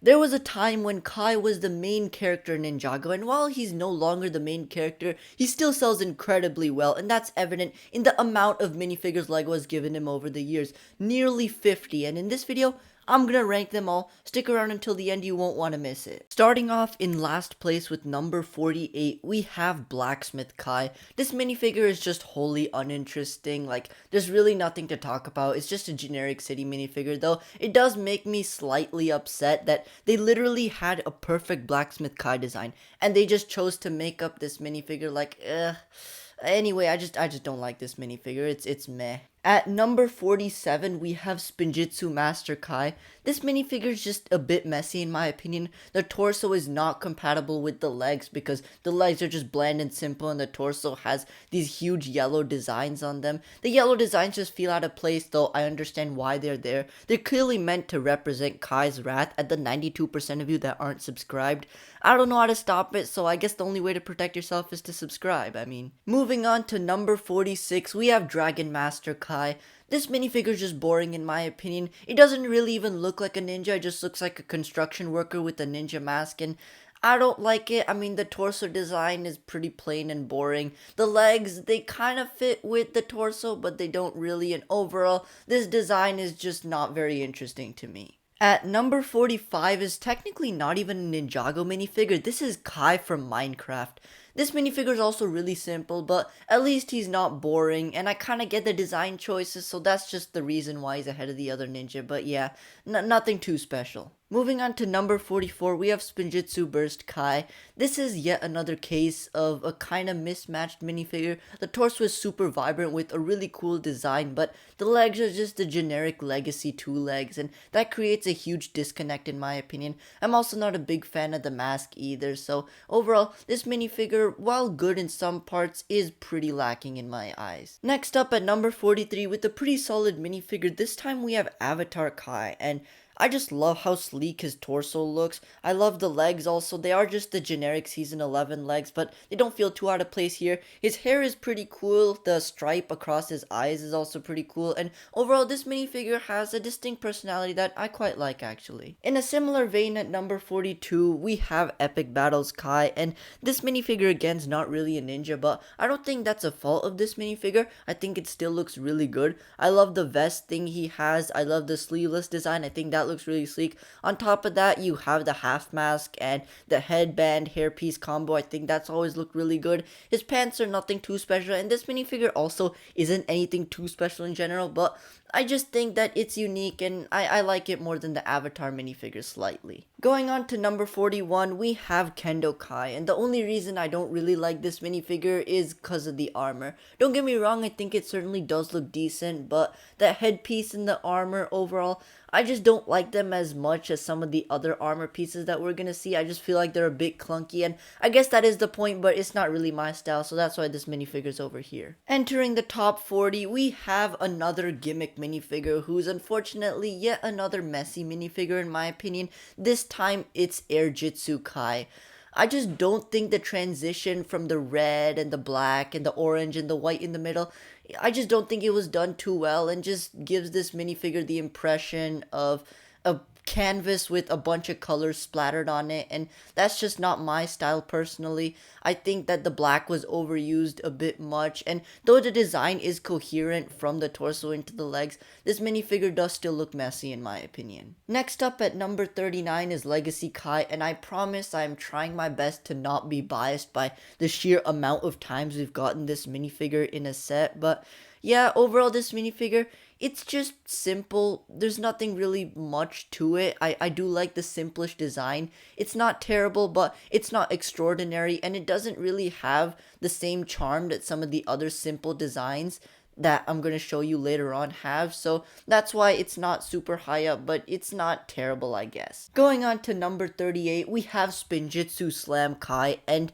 There was a time when Kai was the main character in Ninjago, and while he's no longer the main character, he still sells incredibly well, and that's evident in the amount of minifigures LEGO has given him over the years. Nearly 50, and in this video, I'm gonna rank them all. Stick around until the end, you won't want to miss it. Starting off in last place with number 48, we have Blacksmith Kai. This minifigure is just wholly uninteresting. Like, there's really nothing to talk about. It's just a generic city minifigure, though it does make me slightly upset that they literally had a perfect Blacksmith Kai design, and they just chose to make up this minifigure like, Anyway, I just don't like this minifigure. It's meh. At number 47, we have Spinjitzu Master Kai. This minifigure is just a bit messy in my opinion. The torso is not compatible with the legs because the legs are just bland and simple, and the torso has these huge yellow designs on them. The yellow designs just feel out of place, though I understand why they're there. They're clearly meant to represent Kai's wrath at the 92% of you that aren't subscribed. I don't know how to stop it, so I guess the only way to protect yourself is to subscribe. Moving on to number 46, we have Dragon Master Kai. This minifigure is just boring in my opinion. It doesn't really even look like a ninja, it just looks like a construction worker with a ninja mask, and I don't like it. The torso design is pretty plain and boring. The legs, they kind of fit with the torso, but they don't really, and overall, this design is just not very interesting to me. At number 45 is technically not even a Ninjago minifigure. This is Kai from Minecraft. This minifigure is also really simple, but at least he's not boring, and I kind of get the design choices, so that's just the reason why he's ahead of the other ninja, but yeah, nothing too special. Moving on to number 44, we have Spinjitzu Burst Kai. This is yet another case of a kind of mismatched minifigure. The torso is super vibrant with a really cool design, but the legs are just the generic Legacy 2 legs, and that creates a huge disconnect in my opinion. I'm also not a big fan of the mask either, so overall, this minifigure, while good in some parts, is pretty lacking in my eyes. Next up at number 43, with a pretty solid minifigure, this time we have Avatar Kai, and I just love how sleek his torso looks. I love the legs also. They are just the generic season 11 legs, but they don't feel too out of place here. His hair is pretty cool. The stripe across his eyes is also pretty cool. And overall, this minifigure has a distinct personality that I quite like actually. In a similar vein at number 42, we have Epic Battles Kai. And this minifigure again is not really a ninja, but I don't think that's a fault of this minifigure. I think it still looks really good. I love the vest thing he has. I love the sleeveless design. I think that looks really sleek. On top of that, you have the half mask and the headband hairpiece combo. I think that's always looked really good. His pants are nothing too special, and this minifigure also isn't anything too special in general, but I just think that it's unique, and I like it more than the Avatar minifigure slightly. Going on to number 41, we have Kendo Kai, and the only reason I don't really like this minifigure is because of the armor. Don't get me wrong, I think it certainly does look decent, but the headpiece and the armor overall, I just don't like them as much as some of the other armor pieces that we're gonna see. I just feel like they're a bit clunky, and I guess that is the point, but it's not really my style, so that's why this minifigure's over here. Entering the top 40, we have another gimmick minifigure who's unfortunately yet another messy minifigure in my opinion. This time it's Airjitsu Kai. I just don't think the transition from the red and the black and the orange and the white in the middle, I just don't think it was done too well, and just gives this minifigure the impression of a canvas with a bunch of colors splattered on it, and that's just not my style personally. I think that the black was overused a bit much, and though the design is coherent from the torso into the legs, this minifigure does still look messy in my opinion. Next up at number 39 is Legacy Kai, and I promise I'm trying my best to not be biased by the sheer amount of times we've gotten this minifigure in a set, but yeah, overall this minifigure, it's just simple. There's nothing really much to it. I do like the simplish design. It's not terrible, but it's not extraordinary, and it doesn't really have the same charm that some of the other simple designs that I'm going to show you later on have, so that's why it's not super high up, but it's not terrible, I guess. Going on to number 38, we have Spinjitzu Slam Kai, and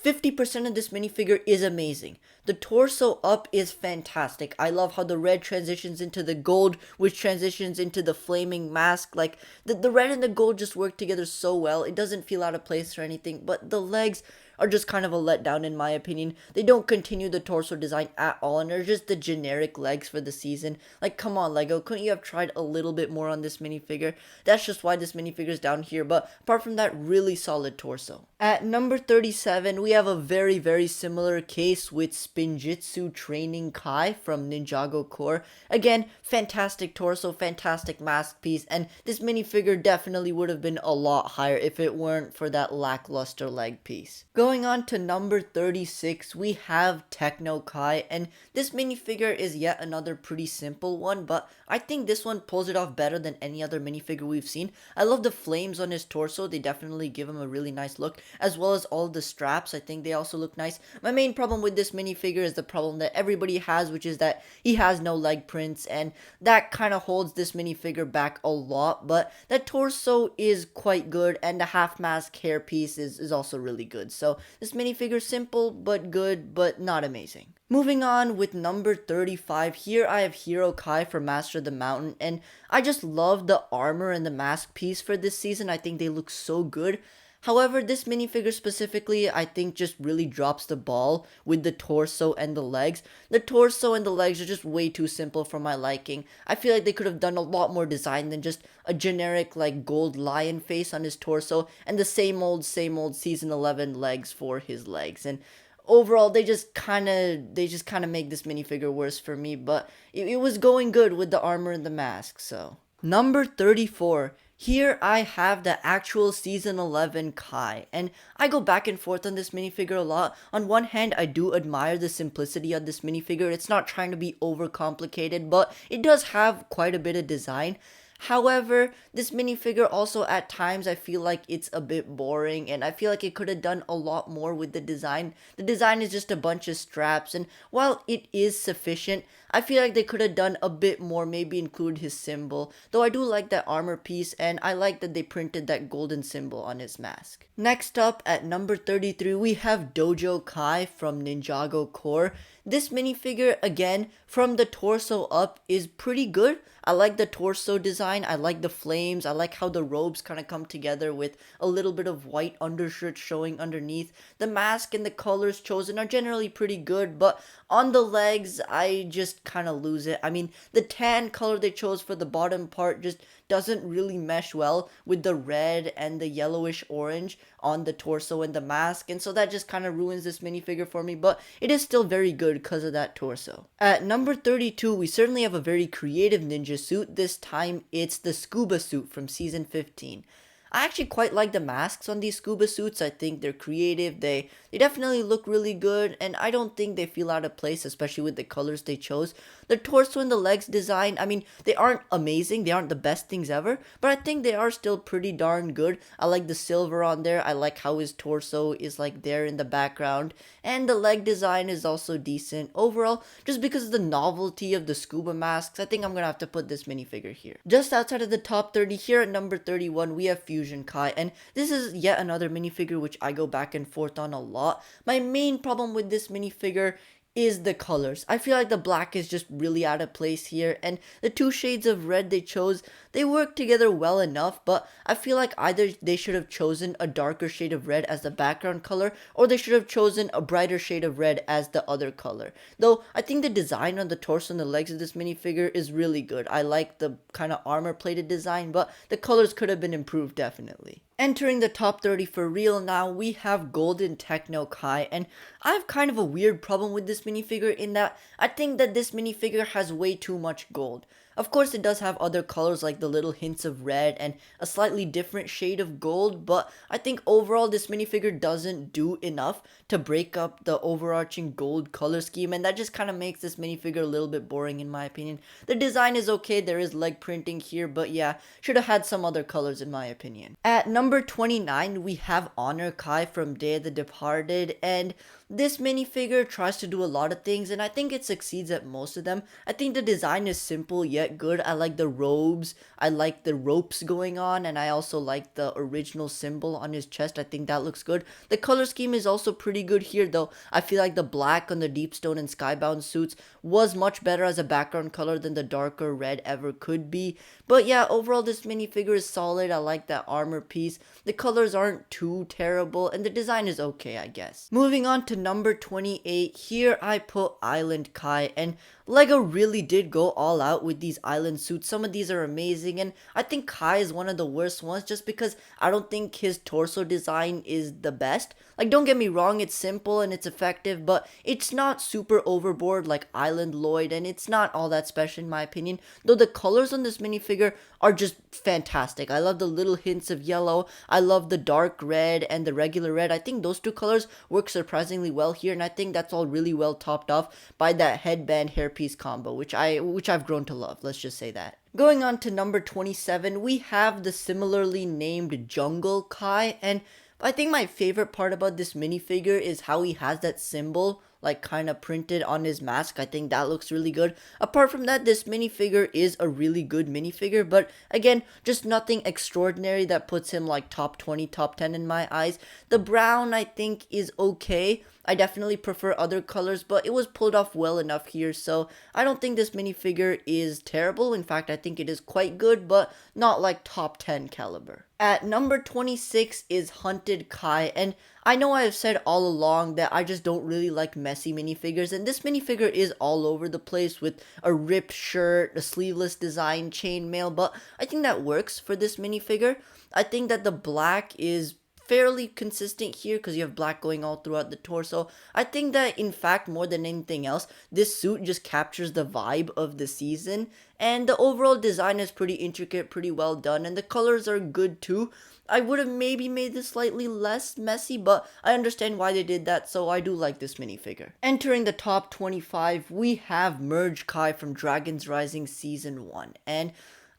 50% of this minifigure is amazing. The torso up is fantastic. I love how the red transitions into the gold, which transitions into the flaming mask. Like, the red and the gold just work together so well. It doesn't feel out of place or anything, but the legs are just kind of a letdown in my opinion. They don't continue the torso design at all, and they're just the generic legs for the season. Like, come on, Lego, couldn't you have tried a little bit more on this minifigure? That's just why this minifigure is down here, but apart from that, really solid torso. At number 37, we have a very, very similar case with Spinjitzu Training Kai from Ninjago Core. Again, fantastic torso, fantastic mask piece, and this minifigure definitely would have been a lot higher if it weren't for that lackluster leg piece. Going on to number 36, we have Techno Kai, and this minifigure is yet another pretty simple one, but I think this one pulls it off better than any other minifigure we've seen. I love the flames on his torso, they definitely give him a really nice look, as well as all the straps. I think they also look nice. My main problem with this minifigure is the problem that everybody has, which is that he has no leg prints, and that kind of holds this minifigure back a lot, but that torso is quite good, and the half mask hair piece is also really good. So this minifigure simple but good, but not amazing. Moving on with number 35, here I have Hero Kai from Master of the Mountain, and I just love the armor and the mask piece for this season. I think they look so good. However, this minifigure specifically, I think just really drops the ball with the torso and the legs. The torso and the legs are just way too simple for my liking. I feel like they could have done a lot more design than just a generic like gold lion face on his torso and the same old season 11 legs for his legs. And overall, they just kind of make this minifigure worse for me, but it was going good with the armor and the mask. So number 34. Here I have the actual season 11 Kai, and I go back and forth on this minifigure a lot. On one hand, I do admire the simplicity of this minifigure. It's not trying to be overcomplicated, but it does have quite a bit of design. However, this minifigure also at times I feel like it's a bit boring, and I feel like it could have done a lot more with the design. The design is just a bunch of straps, and while it is sufficient, I feel like they could have done a bit more, maybe include his symbol. Though I do like that armor piece, and I like that they printed that golden symbol on his mask. Next up, at number 33, we have Dojo Kai from Ninjago Core. This minifigure, again, from the torso up, is pretty good. I like the torso design, I like the flames, I like how the robes kind of come together with a little bit of white undershirt showing underneath. The mask and the colors chosen are generally pretty good, but on the legs, I just kind of lose it. I mean, the tan color they chose for the bottom part just doesn't really mesh well with the red and the yellowish orange on the torso and the mask, and so that just kind of ruins this minifigure for me, but it is still very good because of that torso. At number 32, we certainly have a very creative ninja suit. This time it's the scuba suit from season 15. I actually quite like the masks on these scuba suits. I think they're creative, they definitely look really good, and I don't think they feel out of place, especially with the colors they chose. The torso and the legs design, I mean, they aren't amazing, they aren't the best things ever, but I think they are still pretty darn good. I like the silver on there, I like how his torso is like there in the background, and the leg design is also decent. Overall, just because of the novelty of the scuba masks, I think I'm gonna have to put this minifigure here. Just outside of the top 30, here at number 31, we have Fusion Kai, and this is yet another minifigure which I go back and forth on a lot. My main problem with this minifigure is the colors. I feel like the black is just really out of place here, and the two shades of red they chose, they work together well enough, but I feel like either they should have chosen a darker shade of red as the background color, or they should have chosen a brighter shade of red as the other color. Though, I think the design on the torso and the legs of this minifigure is really good. I like the kind of armor-plated design, but the colors could have been improved definitely. Entering the top 30 for real now, we have Golden Techno Kai, and I have kind of a weird problem with this minifigure in that I think that this minifigure has way too much gold. Of course, it does have other colors like the little hints of red and a slightly different shade of gold, but I think overall this minifigure doesn't do enough to break up the overarching gold color scheme, and that just kind of makes this minifigure a little bit boring in my opinion. The design is okay, there is leg printing here, but yeah, should have had some other colors in my opinion. At number 29, we have Honor Kai from Day of the Departed, and this minifigure tries to do a lot of things, and I think it succeeds at most of them. I think the design is simple yet get good. I like the robes, I like the ropes going on, and I also like the original symbol on his chest. I think that looks good. The color scheme is also pretty good here, though. I feel like the black on the Deep Stone and Skybound suits was much better as a background color than the darker red ever could be. But yeah, overall this minifigure is solid. I like that armor piece. The colors aren't too terrible, and the design is okay, I guess. Moving on to number 28, here I put Island Kai, and LEGO really did go all out with these island suits. Some of these are amazing, and I think Kai is one of the worst ones just because I don't think his torso design is the best. Like, don't get me wrong, it's simple and it's effective, but it's not super overboard like Island Lloyd, and it's not all that special in my opinion. Though the colors on this minifigure are just fantastic. I love the little hints of yellow. I love the dark red and the regular red. I think those two colors work surprisingly well here, and I think that's all really well topped off by that headband hairpiece combo, which I've grown to love. Let's just say that. Going on to number 27, we have the similarly named Jungle Kai, and I think my favorite part about this minifigure is how he has that symbol like kind of printed on his mask. I think that looks really good. Apart from that, this minifigure is a really good minifigure, but again, just nothing extraordinary that puts him like top 20, top 10 in my eyes. The brown I think is okay. I definitely prefer other colors, but it was pulled off well enough here, so I don't think this minifigure is terrible. In fact, I think it is quite good, but not like top 10 caliber. At number 26 is Hunted Kai, and I know I have said all along that I just don't really like messy minifigures, and this minifigure is all over the place with a ripped shirt, a sleeveless design, chainmail, but I think that works for this minifigure. I think that the black is fairly consistent here because you have black going all throughout the torso. I think that in fact, more than anything else, this suit just captures the vibe of the season, and the overall design is pretty intricate, pretty well done, and the colors are good too. I would have maybe made this slightly less messy, but I understand why they did that, so I do like this minifigure. Entering the top 25, we have Merge Kai from Dragon's Rising Season 1, and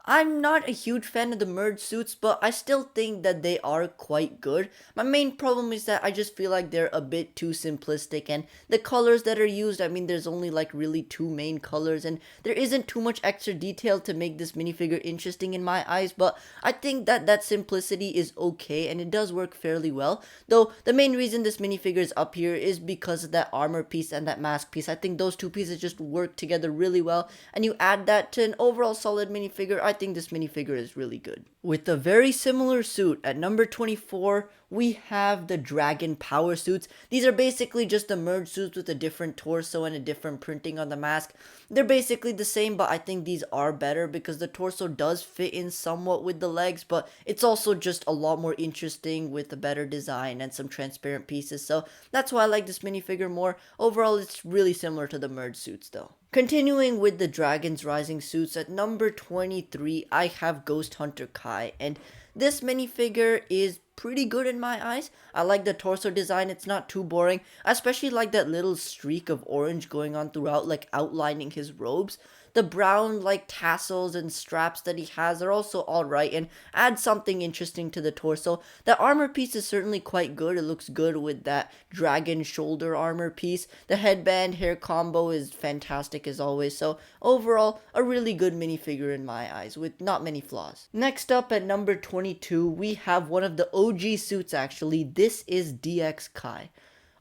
I'm not a huge fan of the merge suits, but I still think that they are quite good. My main problem is that I just feel like they're a bit too simplistic, and the colors that are used, I mean, there's only like really two main colors, and there isn't too much extra detail to make this minifigure interesting in my eyes, but I think that that simplicity is okay, and it does work fairly well. Though, the main reason this minifigure is up here is because of that armor piece and that mask piece. I think those two pieces just work together really well, and you add that to an overall solid minifigure, I think this minifigure is really good. With a very similar suit, at number 24, we have the Dragon Power Suits. These are basically just the merge suits with a different torso and a different printing on the mask. They're basically the same, but I think these are better because the torso does fit in somewhat with the legs, but it's also just a lot more interesting with a better design and some transparent pieces, so that's why I like this minifigure more. Overall, it's really similar to the merge suits though. Continuing with the Dragon's Rising suits, at number 23, I have Ghost Hunter Kai, and this minifigure is pretty good in my eyes. I like the torso design, it's not too boring. I especially like that little streak of orange going on throughout, like outlining his robes. The brown like tassels and straps that he has are also alright and add something interesting to the torso. The armor piece is certainly quite good. It looks good with that dragon shoulder armor piece. The headband hair combo is fantastic as always. So overall, a really good minifigure in my eyes with not many flaws. Next up at number 22, we have one of the OG suits actually. This is DX Kai.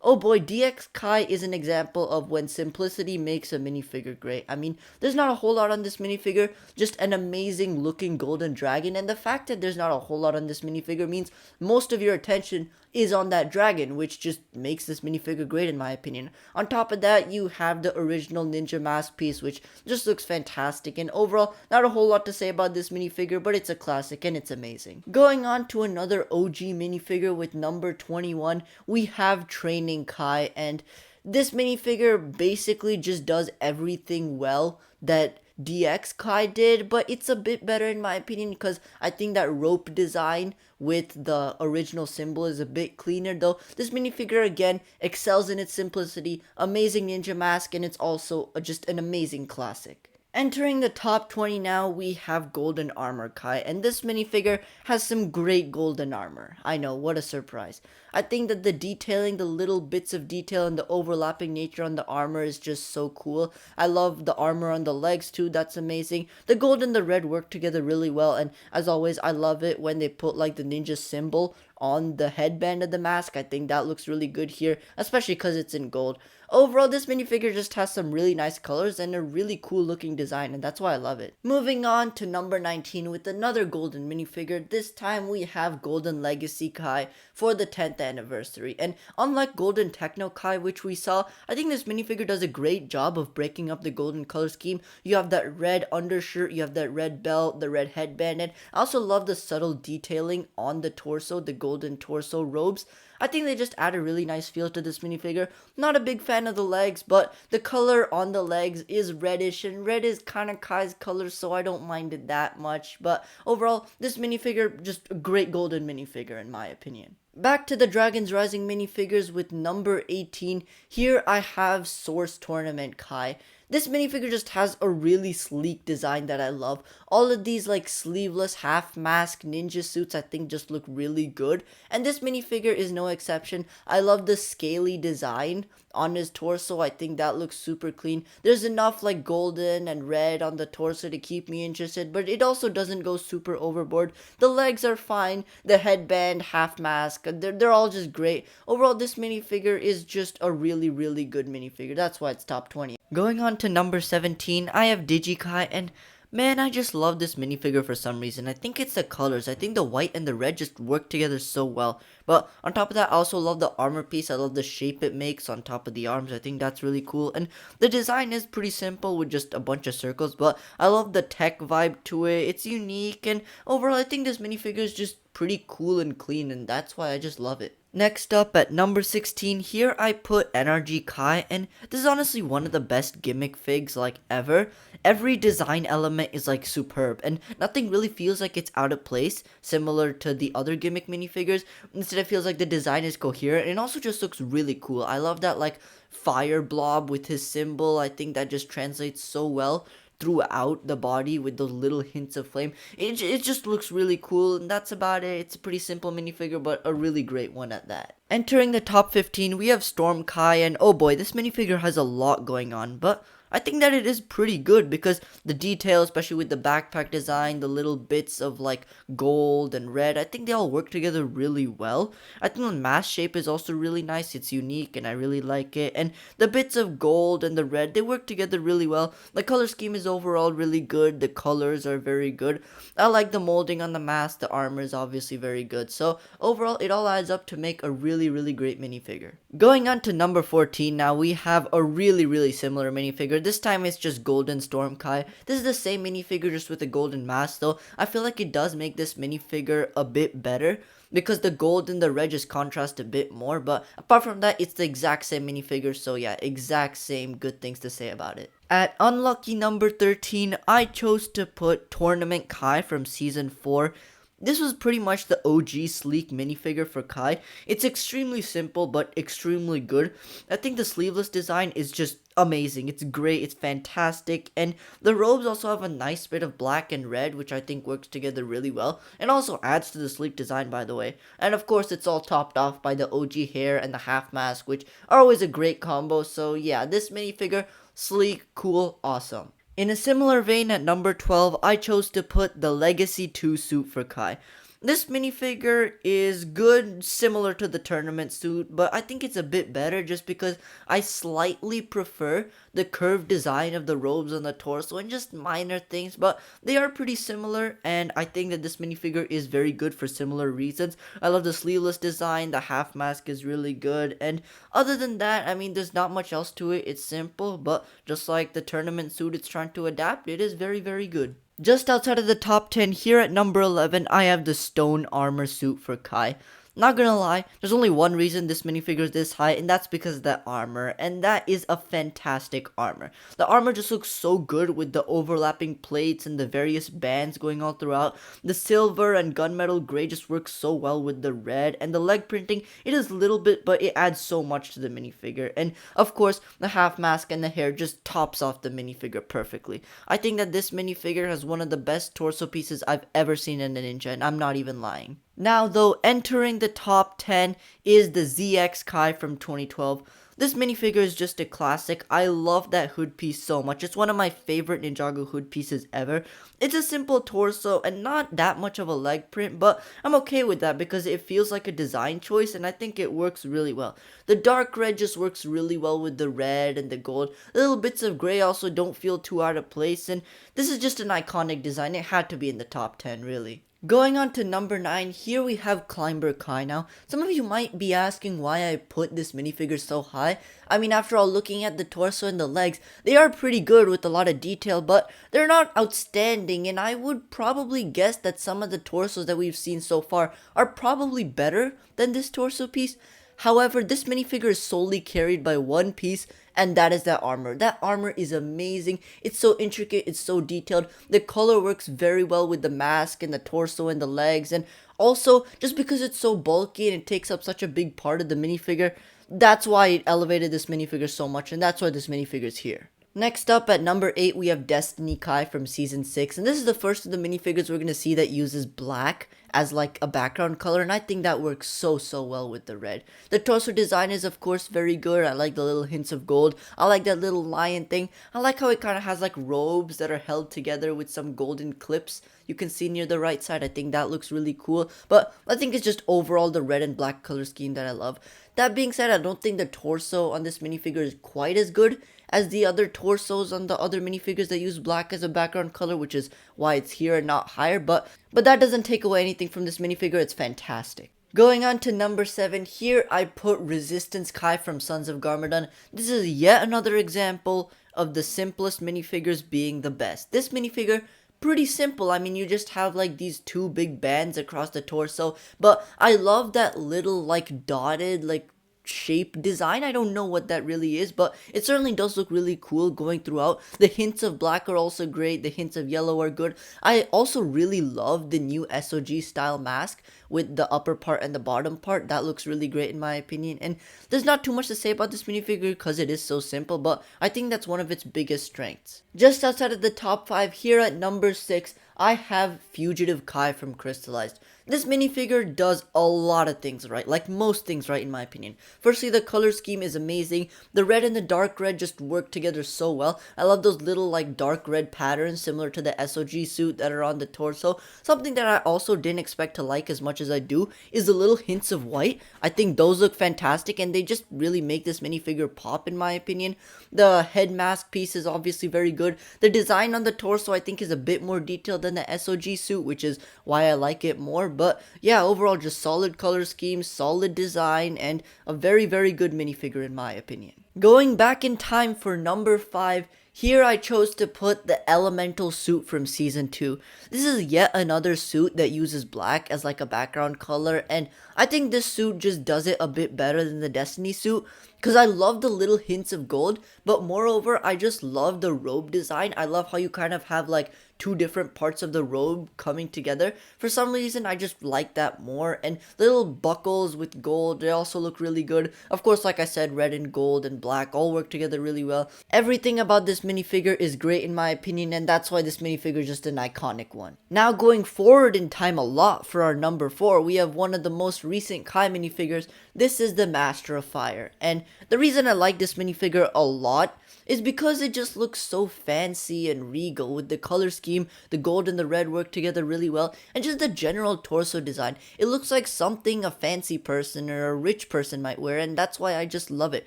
Oh boy, DX Kai is an example of when simplicity makes a minifigure great. I mean, there's not a whole lot on this minifigure, just an amazing looking golden dragon, and the fact that there's not a whole lot on this minifigure means most of your attention is on that dragon, which just makes this minifigure great in my opinion. On top of that, you have the original ninja mask piece, which just looks fantastic, and overall, not a whole lot to say about this minifigure, but it's a classic and it's amazing. Going on to another OG minifigure with number 21, we have Training Kai, and this minifigure basically just does everything well that DX Kai did, but it's a bit better in my opinion because I think that rope design with the original symbol is a bit cleaner, though this minifigure again excels in its simplicity, amazing ninja mask, and it's also just an amazing classic. Entering the top 20 now, we have Golden Armor Kai, and this minifigure has some great golden armor. I know, what a surprise. I think that the detailing, the little bits of detail, and the overlapping nature on the armor is just so cool. I love the armor on the legs too, that's amazing. The gold and the red work together really well, and as always, I love it when they put like the ninja symbol on the headband of the mask. I think that looks really good here, especially because it's in gold. Overall, this minifigure just has some really nice colors and a really cool looking design, and that's why I love it. Moving on to number 19 with another golden minifigure. This time we have Golden Legacy Kai for the 10th anniversary. And unlike Golden Techno Kai, which we saw, I think this minifigure does a great job of breaking up the golden color scheme. You have that red undershirt, you have that red belt, the red headband, and I also love the subtle detailing on the torso, the golden torso robes. I think they just add a really nice feel to this minifigure. Not a big fan of the legs, but the color on the legs is reddish, and red is kind of Kai's color, so I don't mind it that much. But overall, this minifigure, just a great golden minifigure in my opinion. Back to the Dragons Rising minifigures with number 18. Here I have Source Tournament Kai. This minifigure just has a really sleek design that I love. All of these like sleeveless half mask ninja suits I think just look really good. And this minifigure is no exception. I love the scaly design on his torso. I think that looks super clean. There's enough like golden and red on the torso to keep me interested, but it also doesn't go super overboard. The legs are fine. The headband, half mask, they're all just great. Overall, this minifigure is just a really, really good minifigure. That's why it's top 20. Going on to number 17, I have Digikai, and man, I just love this minifigure for some reason. I think it's the colors. I think the white and the red just work together so well. But on top of that, I also love the armor piece. I love the shape it makes on top of the arms. I think that's really cool. And the design is pretty simple with just a bunch of circles. But I love the tech vibe to it. It's unique. And overall, I think this minifigure is just pretty cool and clean. And that's why I just love it. Next up at number 16, here I put NRG Kai, and this is honestly one of the best gimmick figs like ever. Every design element is like superb, and nothing really feels like it's out of place, similar to the other gimmick minifigures. Instead it feels like the design is coherent, and it also just looks really cool. I love that like fire blob with his symbol. I think that just translates so well throughout the body with those little hints of flame. It just looks really cool, and that's about it. It's a pretty simple minifigure, but a really great one at that. Entering the top 15, we have Storm Kai, and oh boy, this minifigure has a lot going on, but I think that it is pretty good because the detail, especially with the backpack design, the little bits of like gold and red, I think they all work together really well. I think the mask shape is also really nice. It's unique and I really like it. And the bits of gold and the red, they work together really well. The color scheme is overall really good. The colors are very good. I like the molding on the mask. The armor is obviously very good. So overall, it all adds up to make a really, really great minifigure. Going on to number 14 now, we have a really, really similar minifigure. This time it's just Golden Storm Kai. This is the same minifigure just with a golden mask though. I feel like it does make this minifigure a bit better because the gold and the red just contrast a bit more, but apart from that, it's the exact same minifigure, so yeah, exact same good things to say about it. At unlucky number 13, I chose to put Tournament Kai from Season 4. This was pretty much the OG sleek minifigure for Kai. It's extremely simple, but extremely good. I think the sleeveless design is just amazing. It's great. It's fantastic. And the robes also have a nice bit of black and red, which I think works together really well. And also adds to the sleek design, by the way. And of course, it's all topped off by the OG hair and the half mask, which are always a great combo. So yeah, this minifigure, sleek, cool, awesome. In a similar vein, at number 12, I chose to put the Legacy 2 suit for Kai. This minifigure is good, similar to the tournament suit, but I think it's a bit better just because I slightly prefer the curved design of the robes on the torso and just minor things, but they are pretty similar, and I think that this minifigure is very good for similar reasons. I love the sleeveless design, the half mask is really good, and other than that, I mean, there's not much else to it. It's simple, but just like the tournament suit it's trying to adapt, it is very, very good. Just outside of the top 10, here at number 11, I have the Stone Armor suit for Kai. not gonna lie, there's only one reason this minifigure is this high, and that's because of that armor, and that is a fantastic armor. The armor just looks so good with the overlapping plates and the various bands going all throughout. The silver and gunmetal gray just works so well with the red, and the leg printing, it is little bit, but it adds so much to the minifigure. And of course, the half mask and the hair just tops off the minifigure perfectly. I think that this minifigure has one of the best torso pieces I've ever seen in a Ninja, and I'm not even lying. Now though, entering the top 10 is the ZX Kai from 2012. This minifigure is just a classic. I love that hood piece so much. It's one of my favorite Ninjago hood pieces ever. It's a simple torso and not that much of a leg print, but I'm okay with that because it feels like a design choice and I think it works really well. The dark red just works really well with the red and the gold. Little bits of gray also don't feel too out of place, and this is just an iconic design. It had to be in the top 10 really. Going on to number 9, here we have Climber Kai. Now, some of you might be asking why I put this minifigure so high. I mean, after all, looking at the torso and the legs, they are pretty good with a lot of detail, but they're not outstanding, and I would probably guess that some of the torsos that we've seen so far are probably better than this torso piece. However, this minifigure is solely carried by one piece, and that is that armor. That armor is amazing. It's so intricate, it's so detailed. The color works very well with the mask and the torso and the legs, and also, just because it's so bulky and it takes up such a big part of the minifigure, that's why it elevated this minifigure so much, and that's why this minifigure is here. Next up at number 8, we have Destiny Kai from Season 6, and this is the first of the minifigures we're going to see that uses black as like a background color, and I think that works so well with the red. The torso design is of course very good. I like the little hints of gold. I like that little lion thing. I like how it kind of has like robes that are held together with some golden clips you can see near the right side. I think that looks really cool, but I think it's just overall the red and black color scheme that I love. That being said, I don't think the torso on this minifigure is quite as good as the other torsos on the other minifigures that use black as a background color, which is why it's here and not higher, but that doesn't take away anything from this minifigure. It's fantastic. Going on to number 7, here I put Resistance Kai from Sons of Garmadon. This is yet another example of the simplest minifigures being the best. This minifigure, pretty simple. I mean, you just have like these two big bands across the torso, but I love that little like dotted like shape design. I don't know what that really is, but it certainly does look really cool going throughout. The hints of black are also great. The hints of yellow are good. I also really love the new SOG style mask with the upper part and the bottom part. That looks really great in my opinion, and there's not too much to say about this minifigure because it is so simple, but I think that's one of its biggest strengths. Just outside of the top 5, here at number 6, I have Fugitive Kai from Crystallized. This minifigure does a lot of things right, like most things right in my opinion. Firstly, the color scheme is amazing. The red and the dark red just work together so well. I love those little like dark red patterns similar to the SOG suit that are on the torso. Something that I also didn't expect to like as much as I do is the little hints of white. I think those look fantastic and they just really make this minifigure pop in my opinion. The head mask piece is obviously very good. The design on the torso I think is a bit more detailed than the SOG suit, which is why I like it more. But yeah, overall just solid color scheme, solid design, and a very good minifigure in my opinion. Going back in time for number 5, here I chose to put the Elemental suit from Season 2. This is yet another suit that uses black as like a background color, and I think this suit just does it a bit better than the Destiny suit, because I love the little hints of gold, but moreover, I just love the robe design. I love how you kind of have like two different parts of the robe coming together. For some reason, I just like that more. And little buckles with gold, they also look really good. Of course, like I said, red and gold and black all work together really well. Everything about this minifigure is great in my opinion, and that's why this minifigure is just an iconic one. Now going forward in time a lot for our number 4, we have one of the most recent Kai minifigures. This is the Master of Fire. And the reason I like this minifigure a lot is because it just looks so fancy and regal with the color scheme. The gold and the red work together really well, and just the general torso design. It looks like something a fancy person or a rich person might wear, and that's why I just love it.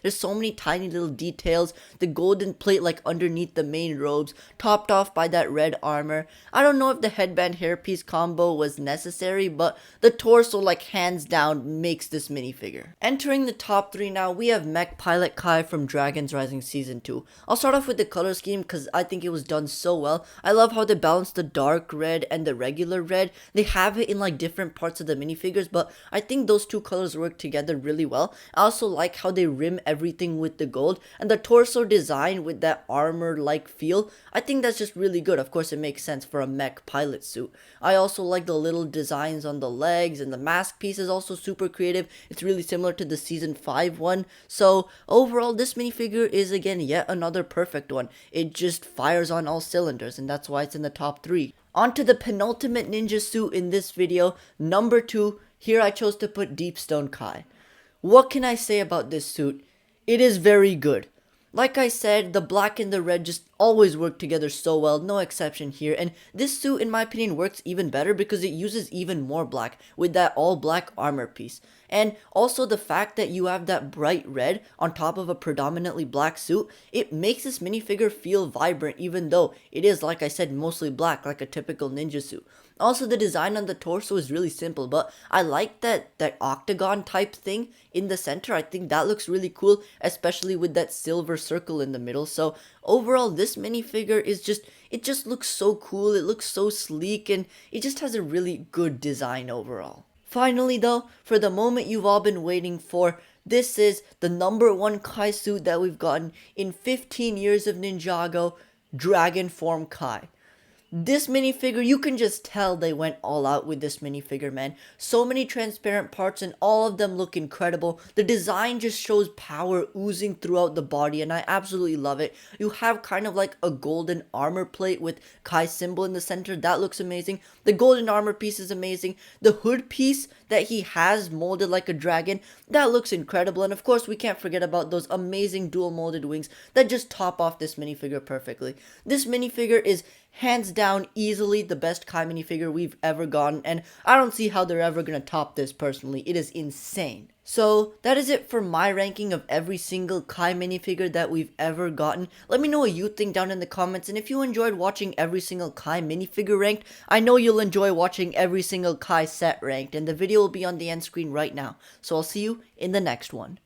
There's so many tiny little details. The golden plate like underneath the main robes, topped off by that red armor. I don't know if the headband hairpiece combo was necessary, but the torso like hands down makes this minifigure. Entering the top 3 now, we have Mech Pilot Kai from Dragon's Rising Season 2. I'll start off with the color scheme because I think it was done so well. I love how they balance the dark red and the regular red. They have it in like different parts of the minifigures, but I think those two colors work together really well. I also like how they rim everything with the gold, and the torso design with that armor-like feel. I think that's just really good. Of course, it makes sense for a mech pilot suit. I also like the little designs on the legs, and the mask piece is also super creative. It's really similar to the season 5 one. So overall, this minifigure is again yet another perfect one. It just fires on all cylinders, and that's why it's in the top 3. On to the penultimate ninja suit in this video, number 2. Here I chose to put Deepstone Kai. What can I say about this suit? It is very good. Like I said, the black and the red just always work together so well, no exception here, and this suit in my opinion works even better because it uses even more black with that all black armor piece. And also the fact that you have that bright red on top of a predominantly black suit, it makes this minifigure feel vibrant even though it is, like I said, mostly black like a typical ninja suit. Also, the design on the torso is really simple, but I like that octagon type thing in the center. I think that looks really cool, especially with that silver circle in the middle. So overall, this minifigure is it just looks so cool. It looks so sleek, and it just has a really good design overall. Finally though, for the moment you've all been waiting for, this is the number 1 Kai suit that we've gotten in 15 years of Ninjago, Dragon Form Kai. This minifigure, you can just tell they went all out with this minifigure, man. So many transparent parts and all of them look incredible. The design just shows power oozing throughout the body, and I absolutely love it. You have kind of like a golden armor plate with Kai's symbol in the center. That looks amazing. The golden armor piece is amazing. The hood piece that he has molded like a dragon, that looks incredible. And of course, we can't forget about those amazing dual molded wings that just top off this minifigure perfectly. This minifigure is hands down easily the best Kai minifigure we've ever gotten, and I don't see how they're ever gonna top this personally. It is insane. So that is it for my ranking of every single Kai minifigure that we've ever gotten. Let me know what you think down in the comments, and if you enjoyed watching every single Kai minifigure ranked, I know you'll enjoy watching every single Kai set ranked, and the video will be on the end screen right now. So I'll see you in the next one.